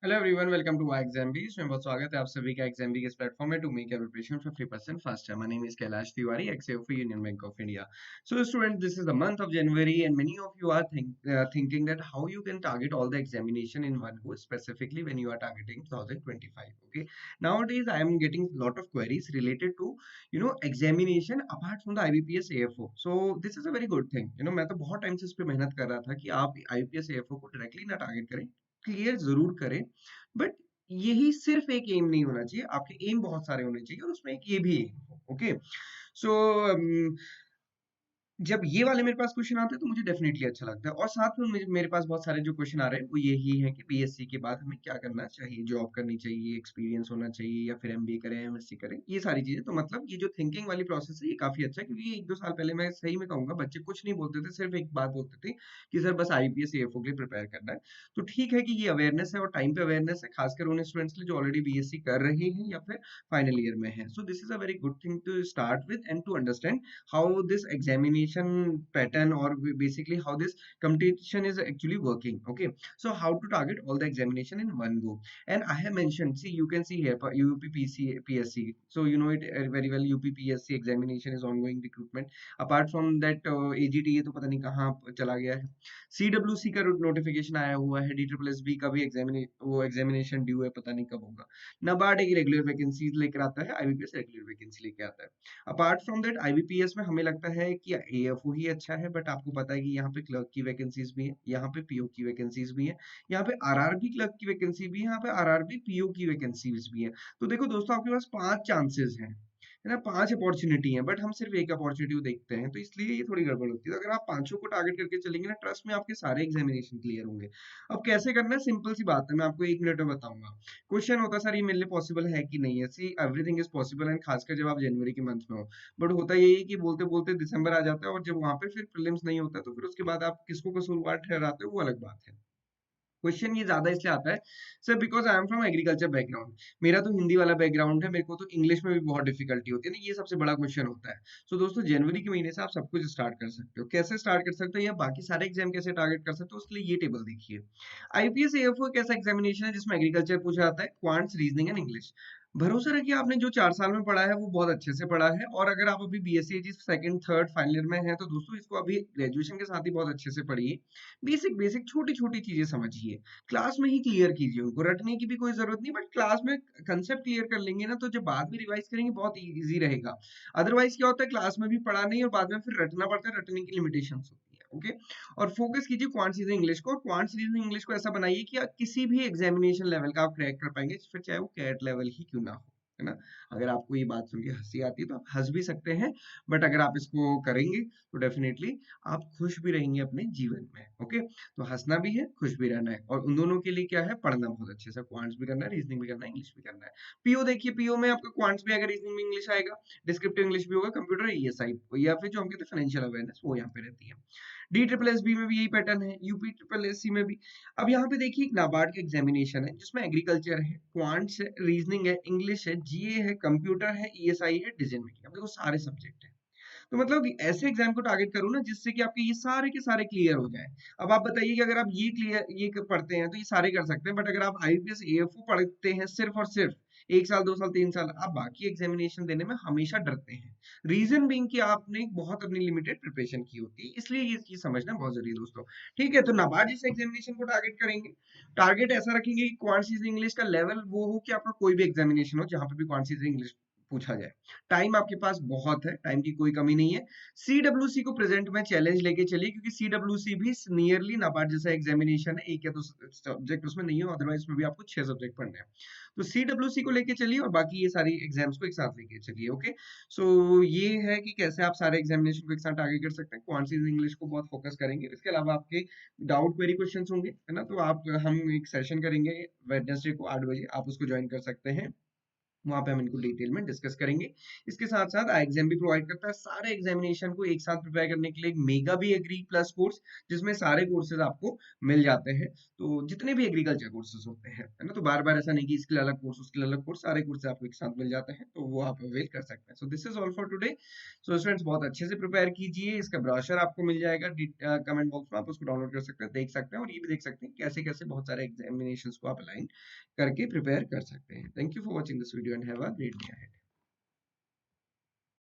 Hello everyone, welcome to my exam बीस में बहुत स्वागत है आप सभी का एग्जाम बी के इस प्लेटफॉर्म में to make your preparation 50% faster. My name is Kailash Tiwari, ex-AO for Union Bank of India. So students, this is the month of January and many of you are thinking that how you can target all the examination in one go, specifically when you are targeting 2025. Okay, nowadays I am getting lot of queries related to examination apart from the IBPS AFO. So this is a very good thing. मैं तो बहुत time से इस पे मेहनत कर रहा था कि आप IBPS AFO को डायरेक्टली ना टारगेट करें, क्लियर जरूर करें, बट यही सिर्फ एक एम नहीं होना चाहिए, आपके एम बहुत सारे होने चाहिए और उसमें एक ये भी एम हो। ओके, सो जब ये वाले मेरे पास क्वेश्चन आते हैं तो मुझे डेफिनेटली अच्छा लगता है, और साथ में मेरे पास बहुत सारे जो क्वेश्चन आ रहे हैं वो यही है कि बीएससी के बाद हमें क्या करना चाहिए, जॉब करनी चाहिए, एक्सपीरियंस होना चाहिए या फिर एमबीए करें, एमएससी करें, ये सारी चीजें। तो मतलब ये जो थिंकिंग वाली प्रोसेस है ये काफी अच्छा है, क्योंकि एक दो साल पहले मैं सही में कहूंगा बच्चे कुछ नहीं बोलते थे, सिर्फ एक बात बोलते थे कि सर बस आईपीएस एएफओ के लिए प्रिपेयर करना है। तो ठीक है कि ये अवेयरनेस है और टाइम पे अवेयरनेस है, खासकर उन स्टूडेंट्स के लिए जो ऑलरेडी बीएससी कर रहे हैं या फिर फाइनल ईयर में है। So this is a very good thing to start with and to understand how this examination pattern or basically how this competition is actually working. Okay, so how to target all the examination in one go, and I have mentioned, see, you can see here for UPPSC, so you know it very well. UPPSC examination is ongoing recruitment. Apart from that AGTA तो पता नहीं कहाँ चला गया है। CWC का notification आया हुआ है, DSSB का भी एग्जामिनेशन ड्यू है, पता नहीं कब होगा। NABARD एक रेगुलर वैकेंसी लेकर आता है, IBPS रेगुलर वैकेंसी लेके आता है। अपार्ट फ्रॉम दैट आईबीपीएस में हमें लगता है कि एएफओ ही अच्छा है, बट आपको पता है कि यहाँ पे क्लर्क की वैकेंसीज भी है, यहाँ पे पीओ की वैकेंसीज भी है, यहाँ पे आरआरबी क्लर्क की वैकेंसी भी है, यहाँ पे आरआरबी पीओ की वैकेंसीज भी है। तो देखो दोस्तों, आपके पास 5 चांसेस हैं, है ना, 5 अपॉर्चुनिटी है, बट हम सिर्फ एक अपॉर्चुनिटी को देखते हैं, तो इसलिए ये थोड़ी गड़बड़ होती है। तो अगर आप पांचों को टारगेट करके चलेंगे ना, ट्रस्ट में आपके सारे एग्जामिनेशन क्लियर होंगे। अब कैसे करना है, सिंपल सी बात है, मैं आपको 1 मिनट में बताऊंगा। क्वेश्चन होता है सर ये मेरे लिए पॉसिबल है कि नहीं है, see everything is possible, and खासकर जब आप जनवरी के मंथ में हो। बट होता यही है कि बोलते बोलते दिसंबर आ जाता है, और जब वहां पे फिर प्रीलिम्स नहीं होता तो फिर उसके बाद आप किसको कसूरवार ठहराते हो वो अलग बात है। क्वेश्चन ये ज्यादा इसलिए आता है sir because I am from agriculture background, मेरा तो हिंदी वाला बैकग्राउंड है, मेरे को तो इंग्लिश में भी बहुत डिफिकल्टी होती है ना, ये सबसे बड़ा क्वेश्चन होता है। सो दोस्तों, जनवरी के महीने से आप सब कुछ स्टार्ट कर सकते हो। कैसे स्टार्ट कर सकते हो या बाकी सारे एग्जाम कैसे टारगेट कर सकते हो, उसके लिए ये टेबल देखिए। आईपीएस एएफओ एक ऐसा एग्जामिनेशन है जिसमें एग्रीकल्चर पूछा जाता है, क्वांट्स, रीजनिंग एंड इंग्लिश। भरोसा रखिए, आपने जो 4 साल में पढ़ा है वो बहुत अच्छे से पढ़ा है, और अगर आप अभी BSc second third final year में है तो दोस्तों इसको अभी ग्रेजुएशन के साथ ही बहुत अच्छे से पढ़िए। बेसिक बेसिक छोटी छोटी चीजें समझिए, क्लास में ही क्लियर कीजिए, उनको रटने की भी कोई जरूरत नहीं, बट क्लास में कंसेप्ट क्लियर कर लेंगे ना तो जब बाद में रिवाइज करेंगे बहुत इजी रहेगा। अदरवाइज क्या होता है, क्लास में भी पढ़ा नहीं और बाद में फिर रटना पड़ता है, रटने की लिमिटेशंस होती है। ओके, और फोकस कीजिए क्वांट सीरीज इंग्लिश को, और क्वांट सीरीज इंग्लिश को ऐसा बनाइए कि आप किसी भी एग्जामिनेशन लेवल का आप क्रैक कर पाएंगे, फिर चाहे वो कैट लेवल ही क्यों ना हो, है ना। अगर आपको ये बात सुन के हंसी आती है तो आप हंस भी सकते हैं, बट अगर आप इसको करेंगे तो डेफिनेटली आप खुश भी रहेंगे अपने जीवन में। ओके, तो हंसना भी है, खुश भी रहना है, और उन दोनों के लिए क्या है, पढ़ना बहुत अच्छे से, क्वांट्स भी करना है, रीजनिंग भी करना है, इंग्लिश भी करना है। पीओ देखिए, पीओ में आपका क्वांट्स भी आएगा, रीजनिंग में इंग्लिश आएगा, डिस्क्रिप्टिव इंग्लिश भी होगा, कंप्यूटर ईएसआई या फिर जो हम कहते हैं फाइनेंशियल अवेयरनेस, वो यहाँ पे रहती है। डी ट्रिपल एस बी में भी यही पैटर्न है, यूपी ट्रिपल एस सी में भी। अब यहाँ पे देखिए एक नाबार्ड का एग्जामिनेशन है जिसमें एग्रीकल्चर है, क्वांट्स है, रीजनिंग है, इंग्लिश है, जीए है, कंप्यूटर है, ईएसआई है, डिसीजन मेकिंग। अब देखो सारे सब्जेक्ट है, तो मतलब ऐसे एग्जाम को टारगेट करो ना जिससे कि आपके ये सारे के सारे क्लियर हो जाए। अब आप बताइए कि अगर आप पढ़ते हैं तो ये सारे कर सकते हैं, बट अगर आप आईपीएस एएफओ पढ़ते हैं सिर्फ और सिर्फ 1 साल 2 साल 3 साल, आप बाकी एग्जामिनेशन देने में हमेशा डरते हैं। रीजन बीइंग कि आपने बहुत अपनी लिमिटेड प्रिपरेशन की होती है, इसलिए ये चीज समझना बहुत जरूरी है दोस्तों। ठीक है, तो नाबार्ड जैसे एग्जामिनेशन को टारगेट करेंगे, टारगेट ऐसा रखेंगे कि क्वांटिटीज इंग्लिश का लेवल वो हो कि आपका कोई भी एग्जामिनेशन हो जहां पे भी क्वांटिटीज इंग्लिश पूछा जाए। टाइम आपके पास बहुत है, टाइम की कोई कमी नहीं है। सीडब्ल्यूसी को प्रेजेंट में चैलेंज लेके चलिए, क्योंकि सीडब्ल्यूसी भी नियरली नाबार्ड जैसा एग्जामिनेशन है, एक या दो सब्जेक्ट उसमें नहीं हो, अदरवाइज उसमें भी आपको 6 सब्जेक्ट पढ़ने हैं। तो सीडब्ल्यूसी को लेके चलिए और बाकी ये सारी एग्जाम्स को एक साथ लेके चलिए। ओके, सो ये है कि कैसे आप सारे एग्जामिनेशन को एक साथ आगे कर सकते हैं। क्वांटिटीज इंग्लिश को बहुत फोकस करेंगे, इसके अलावा आपके डाउट क्वेरी क्वेश्चंस होंगे, है ना, तो आप हम एक सेशन करेंगे वेडनेसडे को 8 बजे, आप उसको ज्वाइन कर सकते हैं। वहाँ पे हम इनको डिटेल में डिस्कस करेंगे। इसके साथ-साथ iExam भी प्रोवाइड करता है सारे एग्जामिनेशन को एक साथ प्रिपेयर करने के लिए एक मेगा भी एग्री प्लस कोर्स, जिसमें सारे कोर्सेज़ आपको मिल जाते हैं। तो जितने भी एग्रीकल्चर कोर्सेज़ होते हैं, है ना? तो बार-बार ऐसा नहीं कि इसके लिए अलग कोर्स, उसके लिए अलग कोर्स, सारे कोर्सेज़ आपको एक साथ मिल जाते हैं, तो वो आप अवेल कर सकते हैं। So this is all for today. So students बहुत अच्छे से प्रिपेयर कीजिए, इसका ब्रोशर आपको मिल जाएगा कमेंट बॉक्स में, आप उसको डाउनलोड कर सकते हैं, देख सकते हैं और ये भी देख सकते हैं कैसे-कैसे बहुत सारे एग्जामिनेशंस को आप अलाइन करके प्रिपेयर कर सकते हैं। Thank you for watching this video and have a great day ahead.